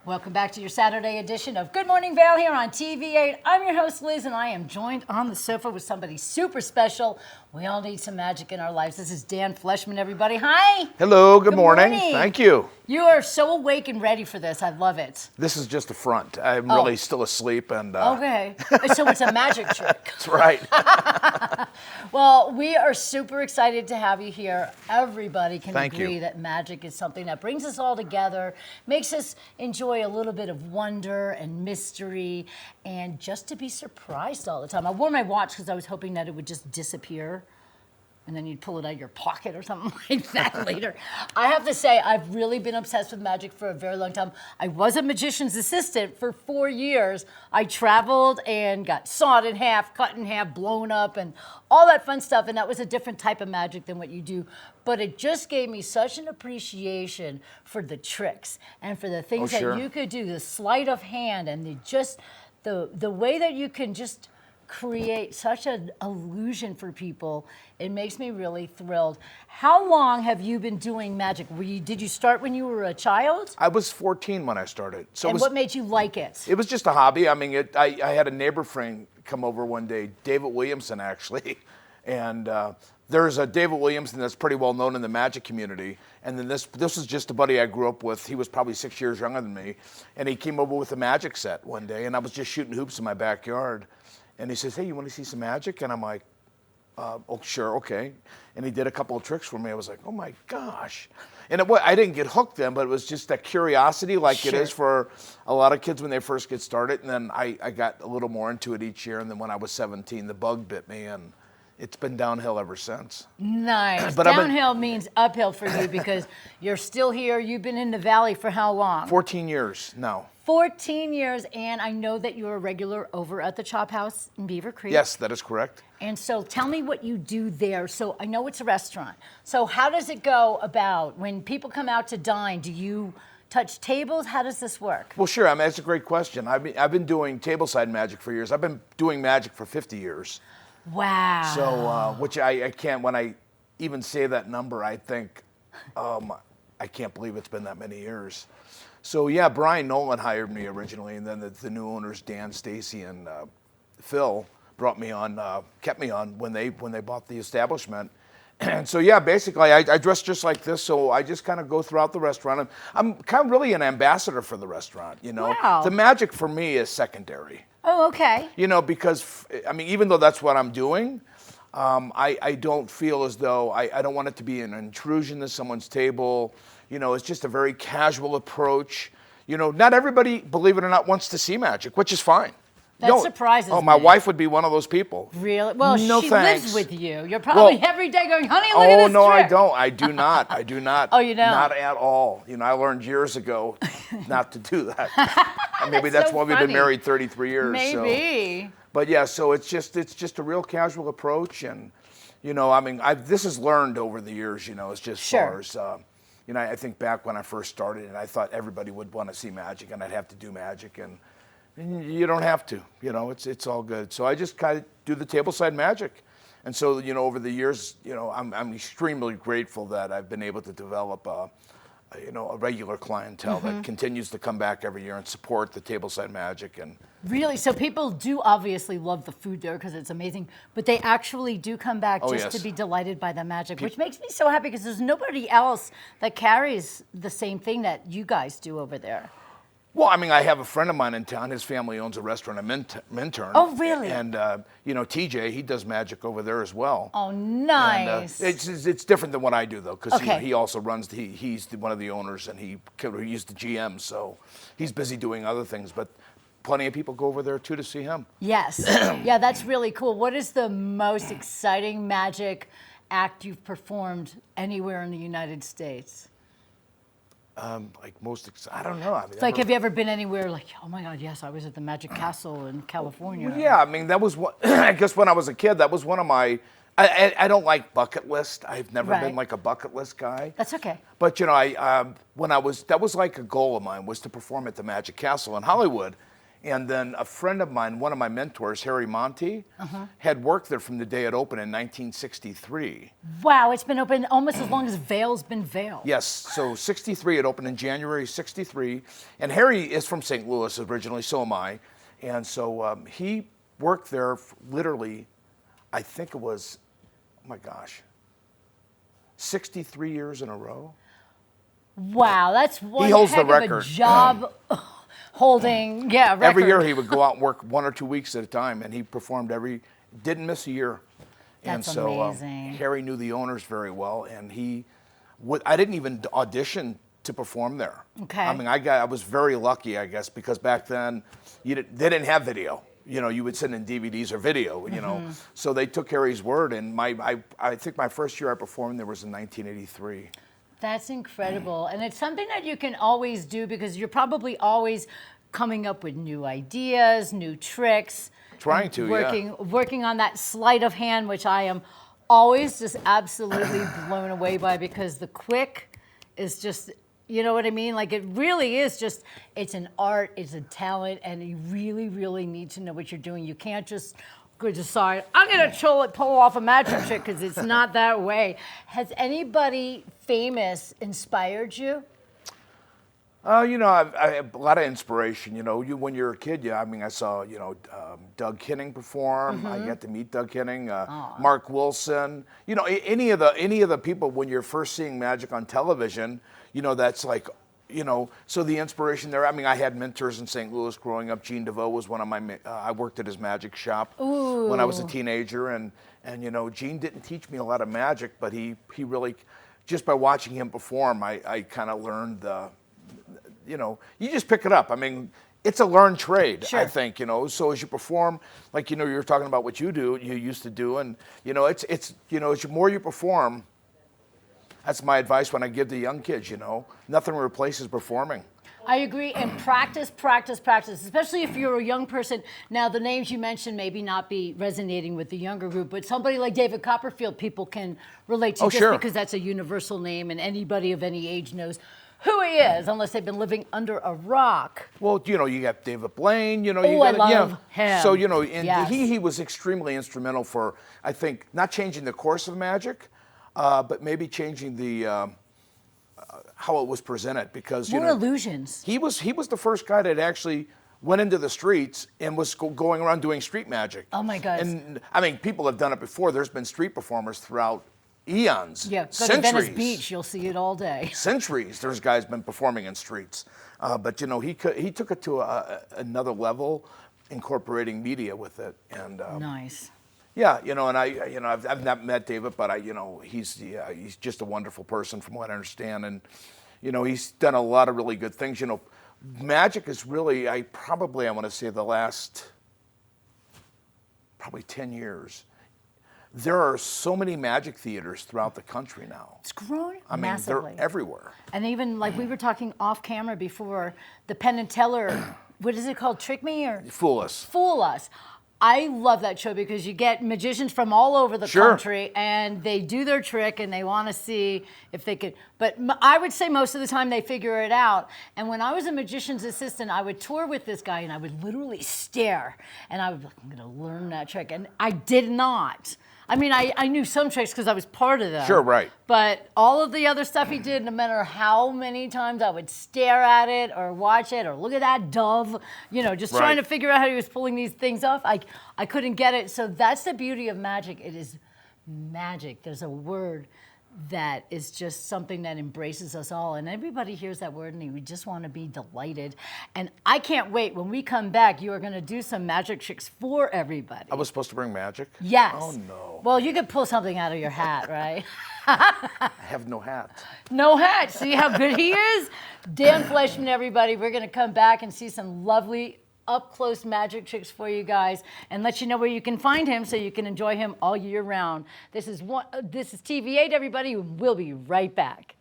Welcome back to your Saturday edition of Good Morning Vail here on TV8. I'm your host, Liz, and I am joined on the sofa with somebody super special. We all need some magic in our lives. This is Dan Fleshman, everybody. Hi. Hello, good morning. Thank you. You are so awake and ready for this. I love it. This is just a front. I'm really still asleep. And Okay. So it's a magic trick. That's right. Well, we are super excited to have you here. Everybody can Thank agree you. that magic is something that brings us all together, makes us enjoy a little bit of wonder and mystery, and just to be surprised all the time. I wore my watch because I was hoping that it would just disappear, and then you'd pull it out of your pocket or something like that later. I have to say, I've really been obsessed with magic for a very long time. I was a magician's assistant for 4 years. I traveled and got sawed in half, cut in half, blown up, and all that fun stuff, and that was a different type of magic than what you do. But it just gave me such an appreciation for the tricks and for the things that you could do, the sleight of hand, and the way that you can just create such an illusion for people. It makes me really thrilled. How long have you been doing magic? Did you start when you were a child? I was 14 when I started. So and what made you like it? It was just a hobby. I mean, I had a neighbor friend come over one day, David Williamson actually, and there's a David Williamson that's pretty well known in the magic community. And then this was just a buddy I grew up with. He was probably 6 years younger than me, and he came over with a magic set one day, and I was just shooting hoops in my backyard. And he says, "Hey, you want to see some magic?" And I'm like, "Oh, sure, okay." And he did a couple of tricks for me. I was like, "Oh my gosh!" And I didn't get hooked then, but it was just that curiosity, like it is for a lot of kids when they first get started. And then I got a little more into it each year. And then when I was 17, the bug bit me, and it's been downhill ever since. Nice. But downhill means uphill for you because you're still here. You've been in the Valley for how long? 14 years now. 14 years, and I know that you're a regular over at the Chop House in Beaver Creek. Yes, that is correct. And so tell me what you do there. So I know it's a restaurant. So how does it go about when people come out to dine? Do you touch tables? How does this work? Well, sure. I mean, that's a great question. I've been doing tableside magic for years. I've been doing magic for 50 years. Wow. So, which I can't, when I even say that number, I think, I can't believe it's been that many years. So yeah, Brian Nolan hired me originally, and then the new owners, Dan, Stacy, and Phil, brought me on, kept me on when they bought the establishment. And so yeah, basically I dress just like this, so I just kind of go throughout the restaurant. I'm kind of really an ambassador for the restaurant, you know. Wow. The magic for me is secondary. Oh, okay. You know, because, I mean, even though that's what I'm doing, I don't feel as though, I don't want it to be an intrusion to someone's table. You know, it's just a very casual approach. You know, not everybody, believe it or not, wants to see magic, which is fine. That surprises me. Oh, my wife would be one of those people. Really? Well, no she thanks. lives with you. You're probably every day going, "Honey, look at this Oh, no, trick." I don't. I do not. I do not. Oh, you don't? Not at all. You know, I learned years ago not to do that. And maybe that's so why we've funny. been married 33 years. Maybe. So. But yeah, so it's just a real casual approach, and you know, I mean, this is learned over the years. You know, it's just far as you know, I think back when I first started, and I thought everybody would want to see magic, and I'd have to do magic, and you don't have to. You know, it's all good. So I just kind of do the tableside magic, and so you know, over the years, you know, I'm extremely grateful that I've been able to develop a regular clientele that continues to come back every year and support the tableside magic. And Really? So people do obviously love the food there because it's amazing, but they actually do come back just to be delighted by the magic, which makes me so happy because there's nobody else that carries the same thing that you guys do over there. Well, I mean, I have a friend of mine in town. His family owns a restaurant in Minturn. Oh, really? And, you know, TJ, he does magic over there as well. Oh, nice. And, it's different than what I do, though, because he also runs, he's one of the owners, and he's the GM, so he's busy doing other things. But plenty of people go over there, too, to see him. Yes. Yeah, that's really cool. What is the most exciting magic act you've performed anywhere in the United States? Like I don't know. I mean, Like, have you ever been anywhere like, oh my God, yes, I was at the Magic Castle in California? Well, yeah, I mean, that was what, I guess when I was a kid, that was one of my, I don't like bucket list. I've never been like a bucket list guy. That's okay. But, you know, that was like a goal of mine, was to perform at the Magic Castle in Hollywood. And then a friend of mine, one of my mentors, Harry Monty, had worked there from the day it opened in 1963. Wow, it's been open almost as long as Vail's been Vail. Yes, so 63, it opened in January 63. And Harry is from St. Louis originally, so am I. And so he worked there literally, I think it was, oh my gosh, 63 years in a row. Wow, that's one He holds heck the of record. a job holding, record. Every year he would go out and work 1 or 2 weeks at a time, and he performed didn't miss a year. And That's so amazing. Harry knew the owners very well, and I didn't even audition to perform there. Okay. I mean, I was very lucky, I guess, because back then they didn't have video. You know, you would send in DVDs or video, you know. So they took Harry's word, and I think my first year I performed there was in 1983. That's incredible. And it's something that you can always do because you're probably always coming up with new ideas, new tricks. Trying to, working on that sleight of hand, which I am always just absolutely blown away by because the quick is just, you know what I mean? Like it really is just, it's an art, it's a talent, and you really, really need to know what you're doing. You can't just go decide, I'm gonna pull off a magic trick because it's not that way. Has anybody famous inspired you? You know, I have a lot of inspiration. You know, when you're a kid, I mean, I saw, Doug Kinning perform. I got to meet Doug Kinning, Mark Wilson. You know, any of the people when you're first seeing magic on television, you know, that's like, you know, so the inspiration there. I mean, I had mentors in St. Louis growing up. Gene DeVoe was one of my. I worked at his magic shop when I was a teenager, and you know, Gene didn't teach me a lot of magic, but he really, just by watching him perform, I kind of learned the. You know, you just pick it up. I mean, it's a learned trade, Sure. I think, you know. So as you perform, like, you know, you're talking about what you used to do, and, you know, it's you know, as the more you perform, that's my advice when I give to young kids, you know. Nothing replaces performing. I agree, and practice, practice, practice, especially if you're a young person. Now, the names you mentioned maybe not be resonating with the younger group, but somebody like David Copperfield, people can relate to just because that's a universal name, and anybody of any age knows who he is, unless they've been living under a rock. Well, you know, you got David Blaine, you know. I love him. So, you know, and Yes. he was extremely instrumental for, I think, not changing the course of magic, but maybe changing the how it was presented, because, you More know, illusions. he was the first guy that actually went into the streets and was going around doing street magic. Oh my God. And I mean, people have done it before. There's been street performers throughout eons, Yeah, go centuries. to Venice Beach, you'll see it all day. Centuries, there's guys been performing in streets, but you know, he took it to another level, incorporating media with it, and Nice. yeah, you know, and I've not met David, but you know, he's just a wonderful person from what I understand, and you know, he's done a lot of really good things. You know, magic is really, I want to say the last probably 10 years. There are so many magic theaters throughout the country now. It's grown I mean, massively. they're everywhere. And even like we were talking off camera before, the Penn and Teller, what is it called? Trick Me or Fool us. Fool Us. I love that show because you get magicians from all over the Sure. country and they do their trick and they want to see if they could. But I would say most of the time they figure it out. And when I was a magician's assistant, I would tour with this guy and I would literally stare and I would be like, I'm going to learn that trick. And I did not. I mean, I knew some tricks because I was part of them. Sure, right. But all of the other stuff he did, no matter how many times I would stare at it or watch it or look at that dove, you know, just trying to figure out how he was pulling these things off, I couldn't get it. So that's the beauty of magic. It is magic. There's a word that is just something that embraces us all. And everybody hears that word and we just want to be delighted. And I can't wait. When we come back, you are going to do some magic tricks for everybody. I was supposed to bring magic? Yes. Oh, no. Well, you could pull something out of your hat, right? I have no hat. No hat. See how good he is? Dan Fleshman, everybody. We're going to come back and see some lovely up-close magic tricks for you guys and let you know where you can find him so you can enjoy him all year round. This is TV8, everybody. We'll be right back.